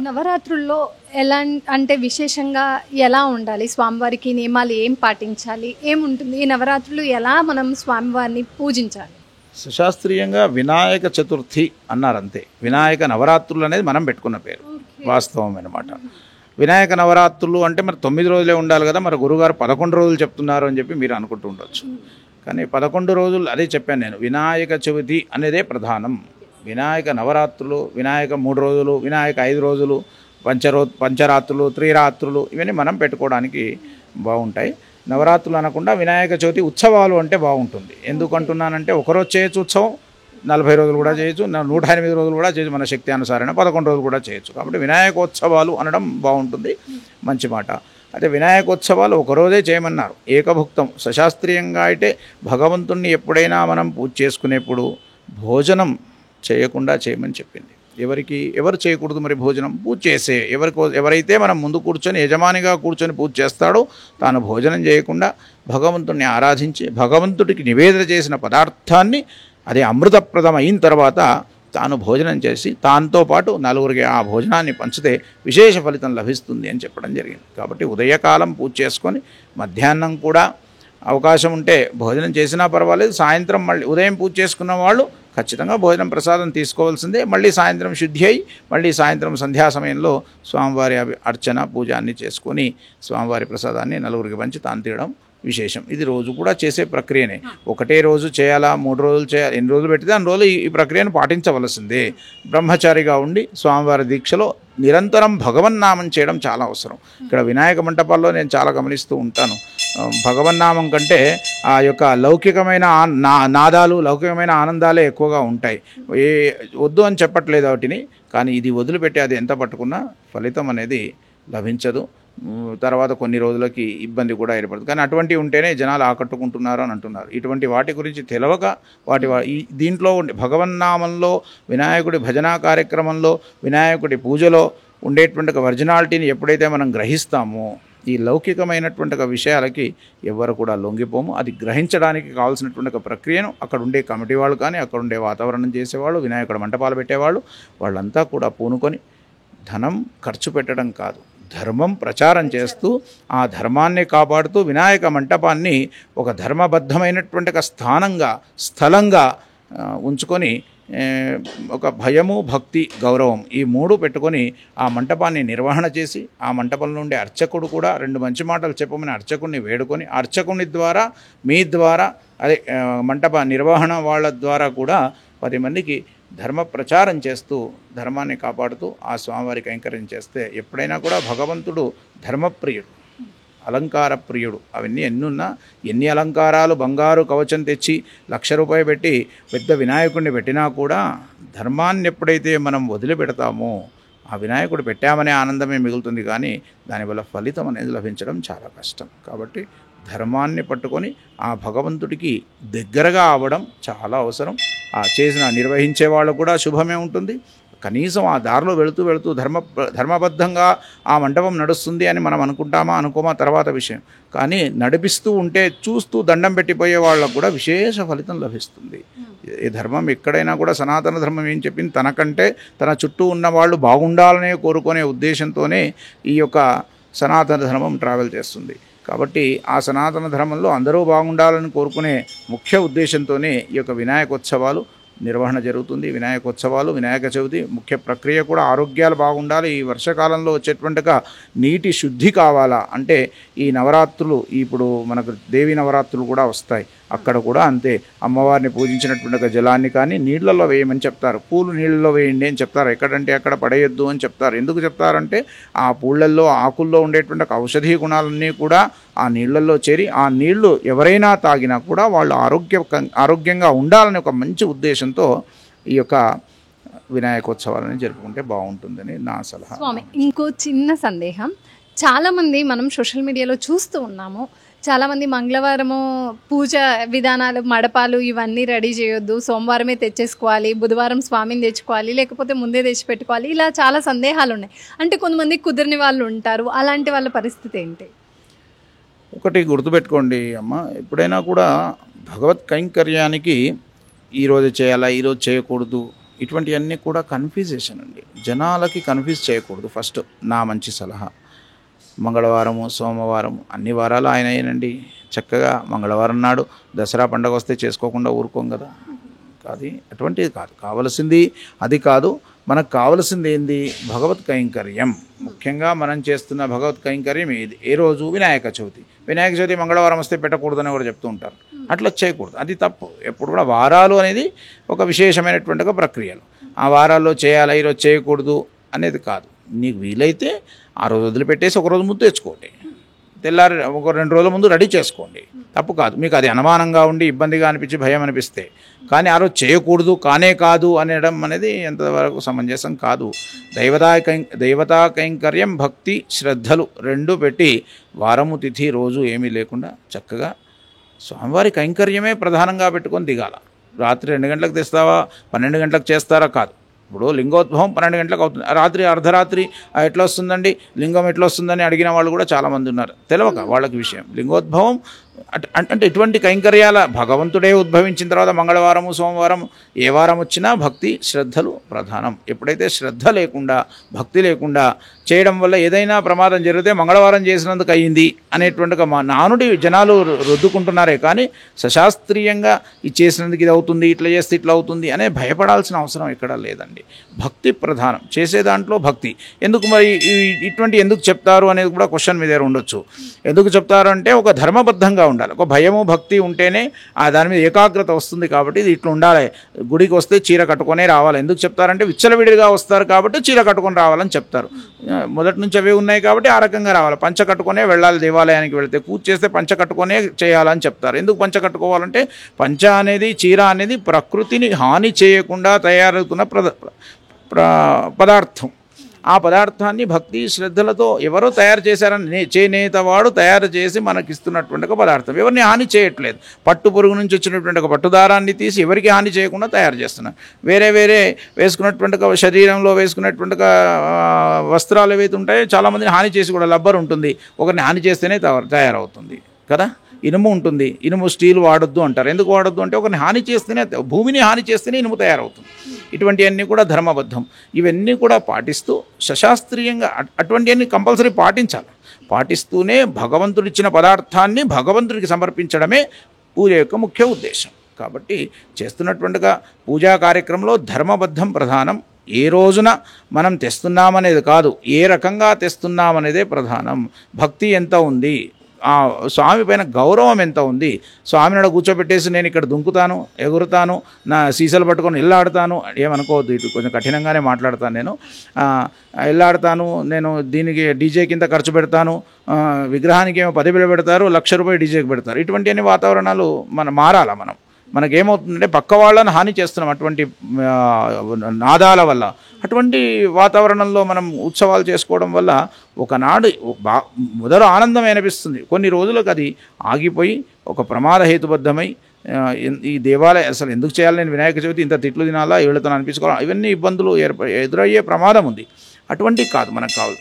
నవరాత్రుల్లో ఎలా అంటే విశేషంగా ఎలా ఉండాలి? స్వామివారికి నియమాలు ఏం పాటించాలి? ఏముంటుంది? ఈ నవరాత్రులు ఎలా మనం స్వామివారిని పూజించాలి? సుశాస్త్రీయంగా వినాయక చతుర్థి అన్నారంతే. వినాయక నవరాత్రులు అనేది మనం పెట్టుకున్న పేరు, వాస్తవం అన్నమాట. వినాయక నవరాత్రులు అంటే మరి 9 రోజులే ఉండాలి కదా, మరి గురుగారు 11 రోజులు చెప్తున్నారు అని చెప్పి మీరు అనుకుంటూ ఉండొచ్చు. కానీ 11 రోజులు అదే చెప్పాను నేను, వినాయక చవితి అనేదే ప్రధానం. వినాయక నవరాత్రులు, వినాయక 3 రోజులు, వినాయక 5 రోజులు, పంచరాత్రులు, త్రిరాత్రులు, ఇవన్నీ మనం పెట్టుకోవడానికి బాగుంటాయి. నవరాత్రులు అనకుండా వినాయక చవితి ఉత్సవాలు అంటే బాగుంటుంది. ఎందుకంటున్నానంటే ఒకరోజు చేయొచ్చు ఉత్సవం, 40 రోజులు కూడా చేయొచ్చు, 108 రోజులు కూడా చేయొచ్చు, మన శక్తి అనుసారణ 11 రోజులు కూడా చేయొచ్చు. కాబట్టి వినాయకోత్సవాలు అనడం బాగుంటుంది, మంచి మాట. అయితే వినాయకోత్సవాలు ఒకరోజే చేయమన్నారు, ఏకభుక్తం. సశాస్త్రీయంగా అయితే భగవంతుణ్ణి ఎప్పుడైనా మనం పూజ చేసుకునేప్పుడు భోజనం చేయకుండా చేయమని చెప్పింది. ఎవరు చేయకూడదు మరి భోజనం? పూజ చేసే ఎవరైతే మనం ముందు కూర్చొని యజమానిగా కూర్చొని పూజ చేస్తాడో తాను భోజనం చేయకుండా భగవంతుణ్ణి ఆరాధించి భగవంతుడికి నివేదన చేసిన పదార్థాన్ని అదే అమృతప్రదం అయిన తర్వాత తాను భోజనం చేసి తానుతో పాటు నలుగురికి ఆ భోజనాన్ని పంచితే విశేష ఫలితం లభిస్తుంది అని చెప్పడం జరిగింది. కాబట్టి ఉదయకాలం పూజ చేసుకొని మధ్యాహ్నం కూడా అవకాశం ఉంటే భోజనం చేసినా పర్వాలేదు, సాయంత్రం మళ్ళీ ఉదయం పూజ చేసుకున్న వాళ్ళు ఖచ్చితంగా భోజనం ప్రసాదం తీసుకోవాల్సిందే. మళ్ళీ సాయంత్రం శుద్ధి అయి మళ్ళీ సాయంత్రం సంధ్యా సమయంలో స్వామివారి అర్చన పూజ అన్ని చేసుకొని స్వామివారి ప్రసాదాన్ని నలుగురికి పంచి తాను తీయడం విశేషం. ఇది రోజు కూడా చేసే ప్రక్రియనే. ఒకటే రోజు చేయాలా, 3 రోజులు చేయాలి, ఎన్ని రోజులు పెట్టితే అన్ని రోజులు ఈ ప్రక్రియను పాటించవలసిందే. బ్రహ్మచారిగా ఉండి స్వామివారి దీక్షలో నిరంతరం భగవన్నామం చేయడం చాలా అవసరం. ఇక్కడ వినాయక మంటపాల్లో నేను చాలా గమనిస్తూ ఉంటాను, భగవన్నామం కంటే ఆ యొక్క లౌకికమైన నాదాలు, లౌకికమైన ఆనందాలే ఎక్కువగా ఉంటాయి. వద్దు అని చెప్పట్లేదు వాటిని, కానీ ఇది వదిలిపెట్టి అది ఎంత పట్టుకున్నా ఫలితం అనేది లభించదు. తర్వాత కొన్ని రోజులకి ఇబ్బంది కూడా ఏర్పడుతుంది. కానీ అటువంటివి ఉంటేనే జనాలు ఆకట్టుకుంటున్నారు అని అంటున్నారు. ఇటువంటి వాటి గురించి తెలవక దీంట్లో భగవన్నామంలో, వినాయకుడి భజనా కార్యక్రమంలో, వినాయకుడి పూజలో ఉండేటువంటి ఒరిజినాలిటీని ఎప్పుడైతే మనం గ్రహిస్తామో ఈ లౌకికమైనటువంటి విషయాలకి ఎవరు కూడా లొంగిపోము. అది గ్రహించడానికి కావాల్సినటువంటి ప్రక్రియను అక్కడ ఉండే కమిటీ వాళ్ళు కానీ, అక్కడ ఉండే వాతావరణం చేసేవాళ్ళు, వినాయకుడి మంటపాలు పెట్టేవాళ్ళు, వాళ్ళంతా కూడా పూనుకొని ధనం ఖర్చు పెట్టడం కాదు, ధర్మం ప్రచారం చేస్తూ ఆ ధర్మాన్ని కాపాడుతూ వినాయక మంటపాన్ని ఒక ధర్మబద్ధమైనటువంటి స్థలంగా ఉంచుకొని ఒక భయము, భక్తి, గౌరవం ఈ 3 పెట్టుకొని ఆ మంటపాన్ని నిర్వహణ చేసి ఆ మంటపంలో ఉండే అర్చకుడు కూడా 2 మంచి మాటలు చెప్పమని అర్చకుడిని వేడుకొని అర్చకుని ద్వారా మీ ద్వారా అదే మంటప నిర్వహణ వాళ్ళ ద్వారా కూడా 10 మందికి ధర్మ ప్రచారం చేస్తూ ధర్మాన్ని కాపాడుతూ ఆ స్వామివారి కైంకర్యం చేస్తే ఎప్పుడైనా కూడా భగవంతుడు ధర్మప్రియుడు, అలంకార ప్రియుడు. అవన్నీ ఎన్నున్నా, ఎన్ని అలంకారాలు బంగారు కవచం తెచ్చి ₹1,00,000 పెట్టి పెద్ద వినాయకుడిని పెట్టినా కూడా ధర్మాన్ని ఎప్పుడైతే మనం వదిలిపెడతామో ఆ వినాయకుడు పెట్టామనే ఆనందమే మిగులుతుంది, కానీ దానివల్ల ఫలితం అనేది లభించడం చాలా కష్టం. కాబట్టి ధర్మాన్ని పట్టుకొని ఆ భగవంతుడికి దగ్గరగా అవ్వడం చాలా అవసరం. ఆ నిర్వహించే వాళ్ళు కూడా శుభమే ఉంటుంది. కనీసం ఆ దారిలో వెళుతూ ధర్మబద్ధంగా ఆ మంటపం నడుస్తుంది అని మనం అనుకోమా తర్వాత విషయం. కానీ నడిపిస్తూ ఉంటే చూస్తూ దండం పెట్టిపోయే వాళ్ళకు కూడా విశేష ఫలితం లభిస్తుంది. ఈ ధర్మం ఎక్కడైనా కూడా సనాతన ధర్మం ఏం చెప్పింది, తనకంటే తన చుట్టూ ఉన్న వాళ్ళు బాగుండాలనే కోరుకునే ఉద్దేశంతోనే ఈ యొక్క సనాతన ధర్మం ట్రావెల్ చేస్తుంది. కాబట్టి ఆ సనాతన ధర్మంలో అందరూ బాగుండాలని కోరుకునే ముఖ్య ఉద్దేశంతోనే ఈ యొక్క వినాయకోత్సవాలు నిర్వహణ జరుగుతుంది. వినాయకోత్సవాలు, వినాయక చవితి ముఖ్య ప్రక్రియ కూడా ఆరోగ్యాలు బాగుండాలి. ఈ వర్షాకాలంలో వచ్చేటువంటిగా నీటి శుద్ధి కావాలా అంటే ఈ నవరాత్రులు, ఇప్పుడు మనకు దేవీ నవరాత్రులు కూడా వస్తాయి, అక్కడ కూడా అంతే. అమ్మవారిని పూజించినటువంటి జలాన్ని కానీ నీళ్లలో వేయమని చెప్తారు, పూలు నీళ్ళలో వేయండి అని చెప్తారు. ఎక్కడంటే అక్కడ పడేయొద్దు అని చెప్తారు. ఎందుకు చెప్తారంటే ఆ పూళ్ళల్లో, ఆకుల్లో ఉండేటువంటి ఔషధీ గుణాలన్నీ కూడా ఆ నీళ్లలో చేరి ఆ నీళ్లు ఎవరైనా తాగినా కూడా వాళ్ళు ఆరోగ్యంగా ఉండాలని ఒక మంచి ఉద్దేశంతో ఈ యొక్క వినాయకోత్సవాలను జరుపుకుంటే బాగుంటుందని నా సలహా. స్వామి, ఇంకో చిన్న సందేహం. చాలామంది మనం సోషల్ మీడియాలో చూస్తూ ఉన్నాము, చాలామంది మంగళవారము పూజ విధానాలు, మడపాలు ఇవన్నీ రెడీ చేయొద్దు, సోమవారమే తెచ్చేసుకోవాలి, బుధవారం స్వామిని తెచ్చుకోవాలి, లేకపోతే ముందే తెచ్చి పెట్టుకోవాలి, ఇలా చాలా సందేహాలు ఉన్నాయి. అంటే కొంతమంది కుదిరిని వాళ్ళు ఉంటారు, అలాంటి వాళ్ళ పరిస్థితి ఏంటి? ఒకటి గుర్తుపెట్టుకోండి అమ్మ, ఎప్పుడైనా కూడా భగవత్ కైంకర్యానికి ఈరోజు చేయాలా, ఈరోజు చేయకూడదు ఇటువంటివన్నీ కూడా కన్ఫ్యూజేషన్ అండి. జనాలకి కన్ఫ్యూజ్ చేయకూడదు. ఫస్ట్ నా మంచి సలహా, మంగళవారము సోమవారం అన్ని వారాలు ఆయనయేనండి. చక్కగా మంగళవారం నాడు దసరా పండుగ వస్తే చేసుకోకుండా ఊరుకోం కదా. అది అటువంటిది కాదు. కావలసింది అది కాదు. మనకు కావలసింది ఏంది? భగవత్ కైంకర్యం. ముఖ్యంగా మనం చేస్తున్న భగవత్ కైంకర్యం ఏది? ఏ రోజు? వినాయక చవితి. వినాయక చవితి మంగళవారం వస్తే పెట్టకూడదని కూడా చెప్తూ ఉంటారు. అట్లా చేయకూడదు, అది తప్పు. ఎప్పుడు కూడా వారాలు అనేది ఒక విశేషమైనటువంటి ప్రక్రియలు. ఆ వారాల్లో చేయాలా, ఈరోజు చేయకూడదు అనేది కాదు. నీకు వీలైతే ఆ రోజు వదిలిపెట్టేసి ఒకరోజు ముందు తెచ్చుకోండి, తెల్లారి ఒక 2 రోజుల ముందు రెడీ చేసుకోండి, తప్పు కాదు. మీకు అది అనుమానంగా ఉండి ఇబ్బందిగా అనిపించి భయం అనిపిస్తే, కానీ ఆ రోజు చేయకూడదు కానే కాదు అనడం అనేది ఎంతవరకు సమంజసం కాదు. దైవతా కైంకర్యం, భక్తి శ్రద్ధలు 2 పెట్టి వారము తిథి రోజు ఏమీ లేకుండా చక్కగా స్వామివారి కైంకర్యమే ప్రధానంగా పెట్టుకొని దిగాల. రాత్రి 2 గంటలకు తెస్తావా, 12 గంటలకు చేస్తారా? కాదు. ఇప్పుడు లింగోద్భవం 12 గంటలకు అవుతుంది. రాత్రి అర్ధరాత్రి ఎట్లా వస్తుందండి లింగం, ఎట్లా వస్తుందని అడిగిన వాళ్ళు కూడా చాలామంది ఉన్నారు. తెలియక వాళ్ళకి విషయం. లింగోద్భవం అంటే ఇటువంటి కైంకర్యాల భగవంతుడే ఉద్భవించిన తర్వాత మంగళవారము సోమవారం ఏ వారం వచ్చినా భక్తి శ్రద్ధలు ప్రధానం. ఎప్పుడైతే శ్రద్ధ లేకుండా భక్తి లేకుండా చేయడం వల్ల ఏదైనా ప్రమాదం జరిగితే మంగళవారం చేసినందుకు అయ్యింది అనేటువంటి నానుడి జనాలు రుద్దుకుంటున్నారే కానీ సశాస్త్రీయంగా ఇది చేసినందుకు ఇది అవుతుంది, ఇట్లా చేస్తే ఇట్లా అవుతుంది అనే భయపడాల్సిన అవసరం ఎక్కడా లేదండి. భక్తి ప్రధానం. చేసే దాంట్లో భక్తి. ఎందుకు మరి ఇటువంటి ఎందుకు చెప్తారు అనేది కూడా క్వశ్చన్ మీ దగ్గర ఉండొచ్చు. ఎందుకు చెప్తారు అంటే ఒక ధర్మబద్ధంగా ఉండాలి. ఒక భయము భక్తి ఉంటేనే దాని మీద ఏకాగ్రత వస్తుంది. కాబట్టి ఇది ఇట్లా ఉండాలి. గుడికి వస్తే చీర కట్టుకొనే రావాలి. ఎందుకు చెప్తారంటే విచ్చలవిడిగా వస్తారు కాబట్టి చీర కట్టుకొని రావాలని చెప్తారు. మొదటి నుంచి అవే ఉన్నాయి కాబట్టి ఆ రకంగా రావాలి. పంచ కట్టుకొనే వెళ్ళాలి. దేవాలయానికి వెళితే పూజ చేస్తే పంచ కట్టుకొనే చేయాలని చెప్తారు. ఎందుకు పంచ కట్టుకోవాలంటే పంచ అనేది చీర అనేది ప్రకృతిని హాని చేయకుండా తయారవుతున్న పదార్థం. ఆ పదార్థాన్ని భక్తి శ్రద్ధలతో ఎవరో తయారు చేశారని చేనేతవాడు తయారు చేసి మనకిస్తున్నటువంటి ఒక పదార్థం. ఎవరిని హాని చేయట్లేదు. పట్టు పురుగు నుంచి వచ్చినటువంటి ఒక పట్టుదారాన్ని తీసి ఎవరికి హాని చేయకుండా తయారు చేస్తున్నారు. వేరే వేసుకున్నటువంటి శరీరంలో వేసుకున్నటువంటి వస్త్రాలు ఏవైతే ఉంటాయో చాలామందిని హాని చేసి కూడా లబ్బర్ ఉంటుంది, ఒకరిని హాని చేస్తేనే తయారవుతుంది కదా. ఇనుము ఉంటుంది, ఇనుము స్టీల్ వాడొద్దు అంటారు. ఎందుకు వాడొద్దు అంటే ఒకరిని హాని చేస్తేనే, భూమిని హాని చేస్తేనే ఇనుము తయారవుతుంది. ఇటువంటివన్నీ కూడా ధర్మబద్ధం. ఇవన్నీ కూడా పాటిస్తూ సశాస్త్రీయంగా అటువంటివన్నీ కంపల్సరీ పాటించాలి. పాటిస్తూనే భగవంతుడిచ్చిన పదార్థాన్ని భగవంతుడికి సమర్పించడమే పూజ యొక్క ముఖ్య ఉద్దేశం. కాబట్టి చేస్తున్నటువంటిగా పూజా కార్యక్రమంలో ధర్మబద్ధం ప్రధానం. ఏ రోజున మనం తెస్తున్నామనేది కాదు, ఏ రకంగా తెస్తున్నామనేదే ప్రధానం. భక్తి ఎంత ఉంది, స్వామి పైన గౌరవం ఎంత ఉంది. స్వామిని కూర్చోబెట్టేసి నేను ఇక్కడ దుంకుతాను, ఎగురుతాను, నా సీసాలు పట్టుకొని ఇల్లాడుతాను ఏమనుకోవద్దు. ఇటు కొంచెం కఠినంగానే మాట్లాడతాను నేను. ఇల్లాడుతాను, నేను దీనికి డీజే కింద ఖర్చు పెడతాను, విగ్రహానికి ఏమో 10,000 పెడతారు, ₹1,00,000 డీజేకి పెడతారు. ఇటువంటి అన్ని వాతావరణాలు మారాలా. మనకేమవుతుందంటే పక్క వాళ్ళని హాని చేస్తున్నాం అటువంటి నాదాల వల్ల. అటువంటి వాతావరణంలో మనం ఉత్సవాలు చేసుకోవడం వల్ల ఒకనాడు మొదలు ఆనందం అనిపిస్తుంది, కొన్ని రోజులకు అది ఆగిపోయి ఒక ప్రమాద హేతుబద్ధమై ఈ దేవాలయం అసలు ఎందుకు చేయాలి, నేను వినాయక చవితి ఇంత తిట్లు తినాలా, ఏళ్ళతో అనిపించుకోవాలి, ఇవన్నీ ఇబ్బందులు ఎదురయ్యే ప్రమాదం ఉంది. అటువంటివి కాదు మనకు కావాలి.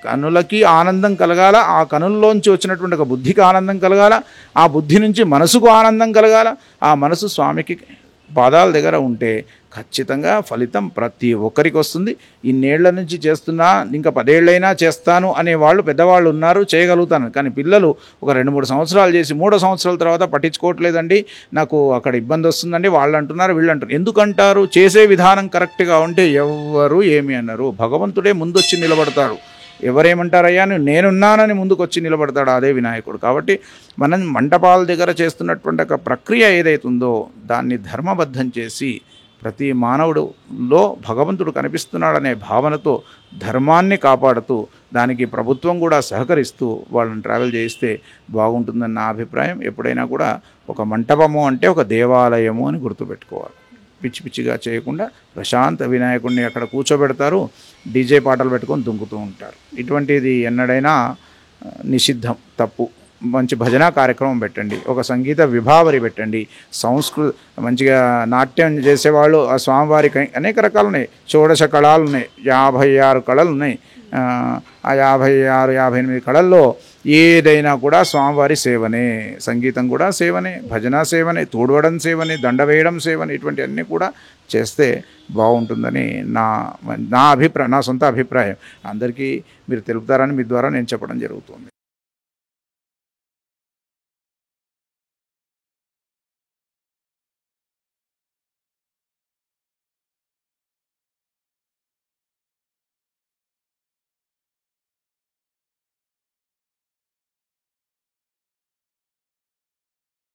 కనులకి ఆనందం కలగాల, ఆ కనుల్లోంచి వచ్చినటువంటి ఒక బుద్ధికి ఆనందం కలగాల, ఆ బుద్ధి నుంచి మనసుకు ఆనందం కలగాల. ఆ మనసు స్వామికి పాదాల దగ్గర ఉంటే ఖచ్చితంగా ఫలితం ప్రతి ఒక్కరికి వస్తుంది. ఇన్నేళ్ల నుంచి చేస్తున్నా, ఇంకా 10 ఏళ్ళైనా చేస్తాను అనేవాళ్ళు పెద్దవాళ్ళు ఉన్నారు, చేయగలుగుతాను. కానీ పిల్లలు ఒక 2-3 సంవత్సరాలు చేసి 3వ సంవత్సరాల తర్వాత పట్టించుకోవట్లేదండి, నాకు అక్కడ ఇబ్బంది వస్తుందండి, వాళ్ళు అంటున్నారు వీళ్ళు అంటారు. ఎందుకంటారు? చేసే విధానం కరెక్ట్గా ఉంటే ఎవ్వరు ఏమి అన్నారు. భగవంతుడే ముందొచ్చి నిలబడతాడు. ఎవరేమంటారయ్యా నేనున్నానని ముందుకు వచ్చి నిలబడతాడు అదే వినాయకుడు. కాబట్టి మనం మంటపాల దగ్గర చేస్తున్నటువంటి ఒక ప్రక్రియ ఏదైతుందో దాన్ని ధర్మబద్ధం చేసి ప్రతి మానవుడులో భగవంతుడు కనిపిస్తున్నాడనే భావనతో ధర్మాన్ని కాపాడుతూ దానికి ప్రభుత్వం కూడా సహకరిస్తూ వాళ్ళని ట్రావెల్ చేయిస్తే బాగుంటుందని నా అభిప్రాయం. ఎప్పుడైనా కూడా ఒక మంటపము అంటే ఒక దేవాలయము అని గుర్తుపెట్టుకోవాలి. పిచ్చి పిచ్చిగా చేయకుండా ప్రశాంత వినాయకుడిని అక్కడ కూర్చోబెడతారు, డీజే పాటలు పెట్టుకొని దుంకుతూ ఉంటారు. ఇటువంటిది ఎన్నడైనా నిషిద్ధం, తప్పు. మంచి భజన కార్యక్రమం పెట్టండి, ఒక సంగీత విభావరి పెట్టండి, మంచిగా నాట్యం చేసేవాళ్ళు ఆ స్వామివారికి అనేక రకాలు ఉన్నాయి. 16 కళలు ఉన్నాయి, 56 కళలు ఉన్నాయి. ఆ 56-58 కళల్లో ఏదైనా కూడా స్వామివారి సేవనే, సంగీతం కూడా సేవనే, భజన సేవనే, తోడవడం సేవనే, దండ వేయడం సేవనే, ఇటువంటి అన్నీ కూడా చేస్తే బాగుంటుందని నా సొంత అభిప్రాయం. అందరికీ మీరు తెలుపుతారని మీ ద్వారా నేను చెప్పడం జరుగుతుంది.